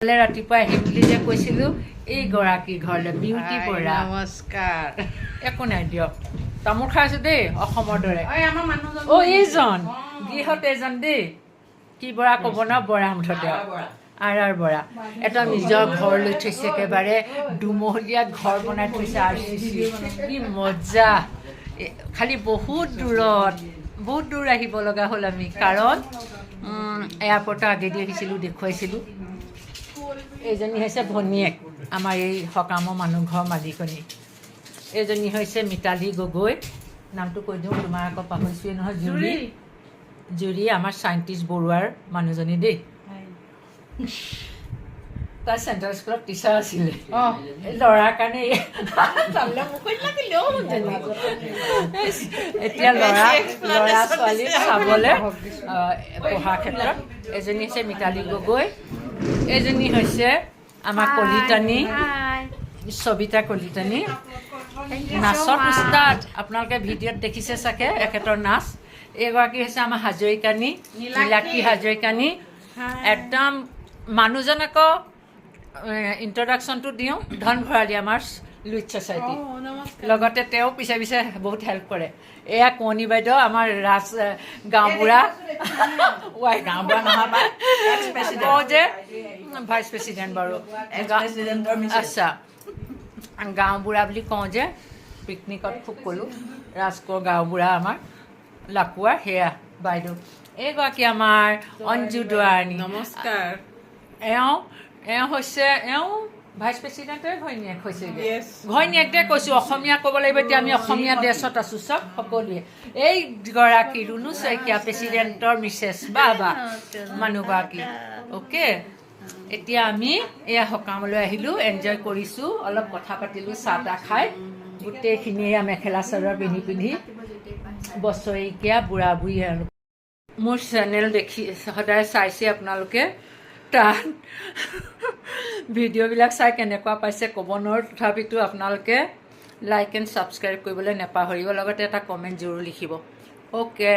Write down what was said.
ৰাতিপুৱা আহিম বুলি যে কৈছিলোঁ এইগৰাকী ঘৰলৈ বিউটি বৰা। নমস্কাৰ। একো নাই দিয়ক, তামোল খাইছোঁ দেই অসমৰ দৰে। আমাৰ মানুহজন এইজন গৃহত এইজন দেই, কি বৰা ক'ব ন, বৰা মুঠতে আৰ বৰা। এটা নিজৰ ঘৰ লৈ থৈছে, একেবাৰে দুমহলীয়া ঘৰ বনাই থৈছে। RCC কি মজা! খালি বহুত দূৰ আহিব লগা হ'ল আমি, কাৰণ এয়াৰপৰ্টৰ আগেদি আহিছিলোঁ, দেখুৱাইছিলোঁ। এইজনী হৈছে ভনীয়েক, আমাৰ এই সকামৰ মানুহ ঘৰ মালিকনী। এইজনী হৈছে মিতালী গগৈ, নামটো কৈ দিওঁ, তোমাৰ আকৌ পাহৰিছোৱেই নহয়, জুৰি আমাৰ চাইণ্টিষ্ট বৰুৱাৰ মানুহজনী দেই। তাই চেণ্ট্ৰেল স্কুলত টিচাৰ আছিলে, ল'ৰাৰ কাৰণে। এতিয়া ল'ৰা ছোৱালী চাবলৈ পঢ়াৰ ক্ষেত্ৰত। এজনী হৈছে মিতালী গগৈ, এইজনী হৈছে আমাৰ কলিতানী, সবিতা কলিতানী, নাচত উস্তাদ। আপোনালোকে ভিডিঅ'ত দেখিছে চাগে এখেতৰ নাচ। এইগৰাকী হৈছে আমাৰ হাজৰিকানী, নীলাক্ষী হাজৰিকানী। একদম মানুহজন আকৌ ইন্ট্ৰডাকশ্যনটো দিওঁ, ধন ভৰালী, আমাৰ লুইট ছ'চাইটি। লগতে তেওঁ পিছে পিছে বহুত হেল্প কৰে। এয়া কোঁৱনী বাইদেউ, আমাৰ গাঁওবুঢ়া নহয় যে ভাইচ প্ৰেচিডেণ্ট বাৰু, আচ্ছা, গাঁওবুঢ়া বুলি কওঁ যে, পিকনিকত খুব ক'লোঁ। ৰাজকোঁৱৰ গাঁওবুঢ়া আমাৰ লাকুৱাৰ, সেয়া বাইদেউ। এইগৰাকী আমাৰ অঞ্জু দুৱাৰণী। নমস্কাৰ। এওঁ হৈছে ভাইচ প্ৰেচিডেণ্টৰে ঘৈণীয়েক হৈছেগৈ। ঘৈণীয়েকতে কৈছোঁ, অসমীয়া ক'ব লাগিব। এতিয়া আমি অসমীয়া ড্ৰেছত আছোঁ চব সকলোৱে। এইগৰাকী ৰুণু শইকীয়া, প্ৰেচিডেণ্টৰ মিছেছ, বা মানুহগৰাকী। অ'কে, এতিয়া আমি এয়া সকামলৈ আহিলোঁ, এনজয় কৰিছোঁ, অলপ কথা পাতিলোঁ, চাহ তাহ খাই। গোটেইখিনি এয়া মেখেলা চাদৰ পিন্ধি বছৰেকীয়া বুঢ়া বুঢ়ী। আৰু মোৰ চেনেল দেখি সদায় চাইছে আপোনালোকে, তাত ভিডিঅ'বিলাক চাই কেনেকুৱা পাইছে ক'ব নোৱাৰোঁ। তথাপিতো আপোনালোকে লাইক এণ্ড ছাবস্ক্ৰাইব কৰিবলৈ নাপাহৰিব, লগতে এটা কমেণ্ট জৰুৰ লিখিব। অ'কে।